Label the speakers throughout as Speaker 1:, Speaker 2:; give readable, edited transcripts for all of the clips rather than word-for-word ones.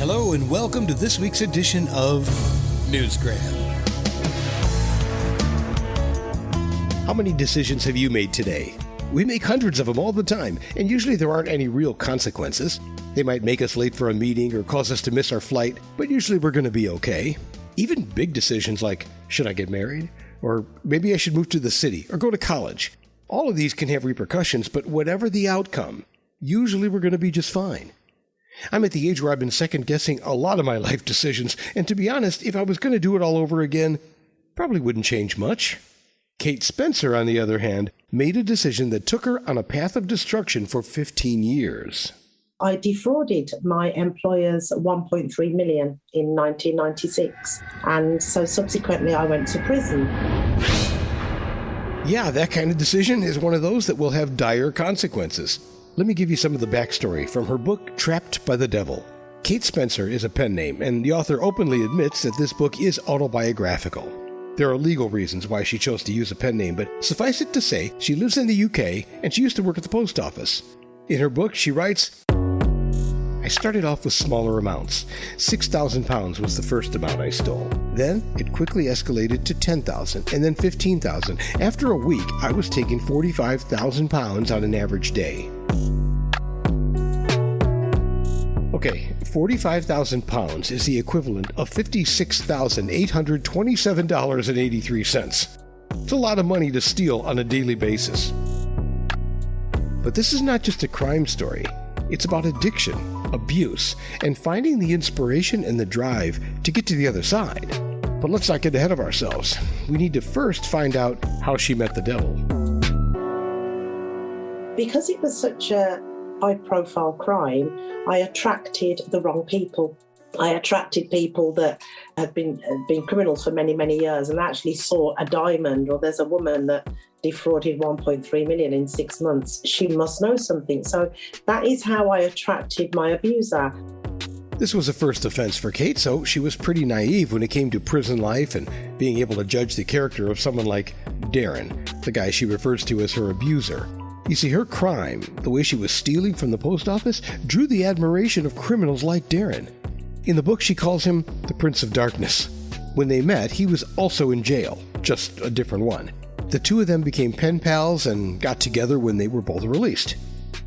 Speaker 1: Hello and welcome to this week's edition of Newsgram. How many decisions have you made today? We make hundreds of them all the time, and usually there aren't any real consequences. They might make us late for a meeting or cause us to miss our flight, but usually we're going to be okay. Even big decisions like, should I get married? Or maybe I should move to the city or go to college. All of these can have repercussions, but whatever the outcome, usually we're going to be just fine. I'm at the age where I've been second-guessing a lot of my life decisions, and to be honest, if I was going to do it all over again, probably wouldn't change much. Kate Spencer, on the other hand, made a decision that took her on a path of destruction for 15 years.
Speaker 2: I defrauded my employers $1.3 million in 1996, and so subsequently I went to prison.
Speaker 1: Yeah, that kind of decision is one of those that will have dire consequences. Let me give you some of the backstory from her book, Trapped by the Devil. Kate Spencer is a pen name, and the author openly admits that this book is autobiographical. There are legal reasons why she chose to use a pen name, but suffice it to say, she lives in the UK, and she used to work at the post office. In her book, she writes, I started off with smaller amounts. £6,000 was the first amount I stole. Then it quickly escalated to $10,000 and then $15,000. After a week, I was taking £45,000 on an average day. Okay, £45,000 is the equivalent of $56,827.83. It's a lot of money to steal on a daily basis. But this is not just a crime story. It's about addiction, abuse, and finding the inspiration and the drive to get to the other side. But let's not get ahead of ourselves. We need to first find out how she met the devil.
Speaker 2: Because it was such a high-profile crime, I attracted the wrong people. I attracted people that had been criminals for many, many years and actually saw a diamond, or there's a woman that defrauded 1.3 million in 6 months. She must know something. So that is how I attracted my abuser.
Speaker 1: This was a first offense for Kate, so she was pretty naive when it came to prison life and being able to judge the character of someone like Darren, the guy she refers to as her abuser. You see, her crime, the way she was stealing from the post office, drew the admiration of criminals like Darren. In the book, she calls him the Prince of Darkness. When they met, he was also in jail, just a different one. The two of them became pen pals and got together when they were both released.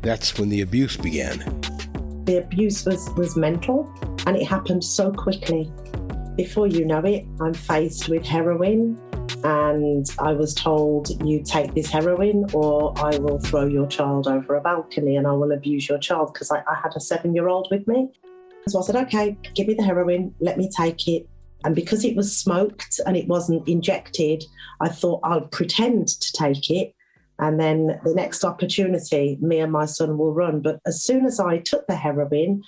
Speaker 1: That's when the abuse began.
Speaker 2: The abuse was mental, and it happened so quickly. Before you know it, I'm faced with heroin, and I was told, you take this heroin or I will throw your child over a balcony and I will abuse your child, because I had a 7-year-old with me. So I said, okay, give me the heroin, let me take it. And because it was smoked and it wasn't injected, I thought I'll pretend to take it. And then the next opportunity, me and my son will run. But as soon as I took the heroin,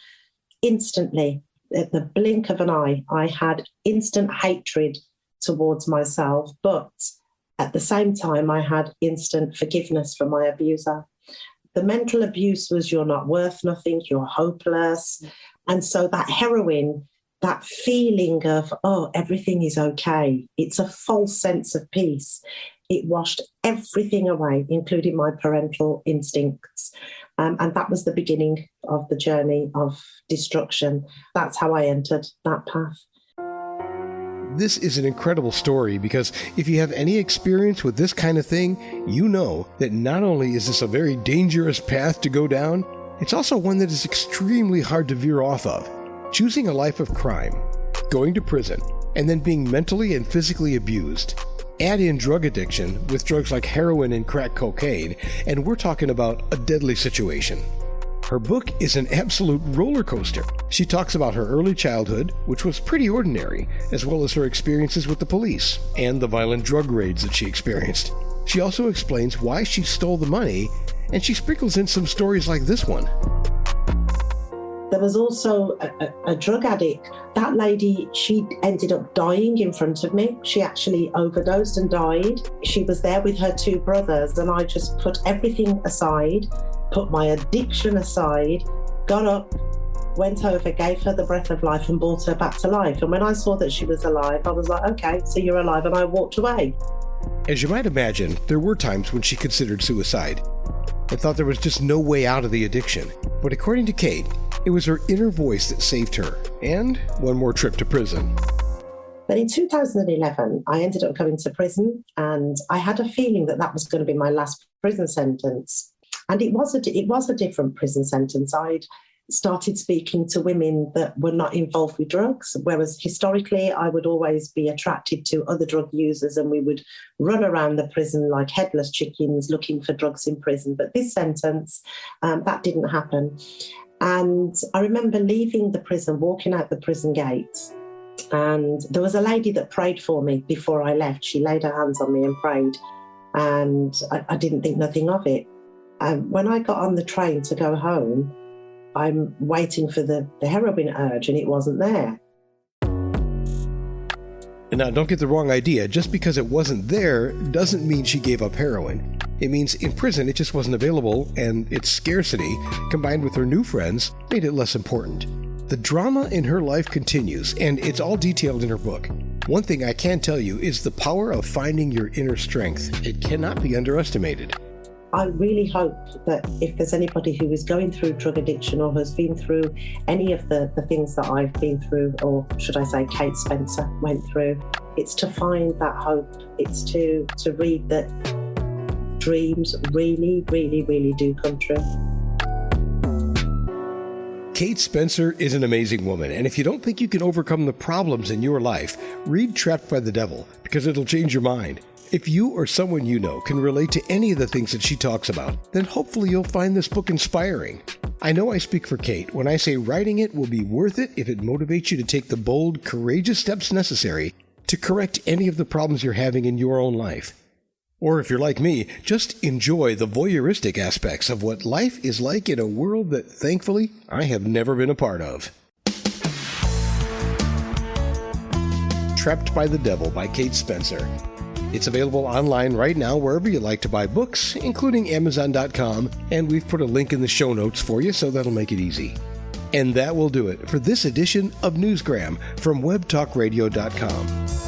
Speaker 2: instantly, at the blink of an eye, I had instant hatred towards myself. But at the same time, I had instant forgiveness for my abuser. The mental abuse was, you're not worth nothing, you're hopeless. And so that heroin, that feeling of, oh, everything is okay, it's a false sense of peace. It washed everything away, including my parental instincts. And that was the beginning of the journey of destruction. That's how I entered that path.
Speaker 1: This is an incredible story because if you have any experience with this kind of thing, you know that not only is this a very dangerous path to go down, it's also one that is extremely hard to veer off of. Choosing a life of crime, going to prison, and then being mentally and physically abused. Add in drug addiction with drugs like heroin and crack cocaine, and we're talking about a deadly situation. Her book is an absolute roller coaster. She talks about her early childhood, which was pretty ordinary, as well as her experiences with the police and the violent drug raids that she experienced. She also explains why she stole the money, and she sprinkles in some stories like this one.
Speaker 2: There was also a drug addict. That lady, she ended up dying in front of me. She actually overdosed and died. She was there with her 2 brothers, and I just put everything aside, put my addiction aside, got up, went over, gave her the breath of life and brought her back to life. And when I saw that she was alive, I was like, okay, so you're alive, and I walked away.
Speaker 1: As you might imagine, there were times when she considered suicide and thought there was just no way out of the addiction. But according to Kate, It was her inner voice that saved her, and one more trip to prison.
Speaker 2: But in 2011, I ended up going to prison, and I had a feeling that that was going to be my last prison sentence. And it was a different prison sentence. I'd started speaking to women that were not involved with drugs, whereas historically I would always be attracted to other drug users, and we would run around the prison like headless chickens looking for drugs in prison. But this sentence, that didn't happen. And I remember leaving the prison, walking out the prison gates, and there was a lady that prayed for me before I left. She laid her hands on me and prayed, and I didn't think nothing of it. And when I got on the train to go home, I'm waiting for the heroin urge, and it wasn't there.
Speaker 1: And now, don't get the wrong idea. Just because it wasn't there doesn't mean she gave up heroin. It means in prison it just wasn't available, and its scarcity, combined with her new friends, made it less important. The drama in her life continues, and it's all detailed in her book. One thing I can tell you is the power of finding your inner strength. It cannot be underestimated.
Speaker 2: I really hope that if there's anybody who is going through drug addiction or has been through any of the things that I've been through, or should I say Kate Spencer went through, it's to find that hope. It's to read that dreams really, really, really do come true.
Speaker 1: Kate Spencer is an amazing woman, and if you don't think you can overcome the problems in your life, read Trapped by the Devil, because it'll change your mind. If you or someone you know can relate to any of the things that she talks about, then hopefully you'll find this book inspiring. I know I speak for Kate when I say writing it will be worth it if it motivates you to take the bold, courageous steps necessary to correct any of the problems you're having in your own life. Or if you're like me, just enjoy the voyeuristic aspects of what life is like in a world that, thankfully, I have never been a part of. Trapped by the Devil by Kate Spencer. It's available online right now wherever you like to buy books, including Amazon.com, and we've put a link in the show notes for you, so that'll make it easy. And that will do it for this edition of Newsgram from WebTalkRadio.com.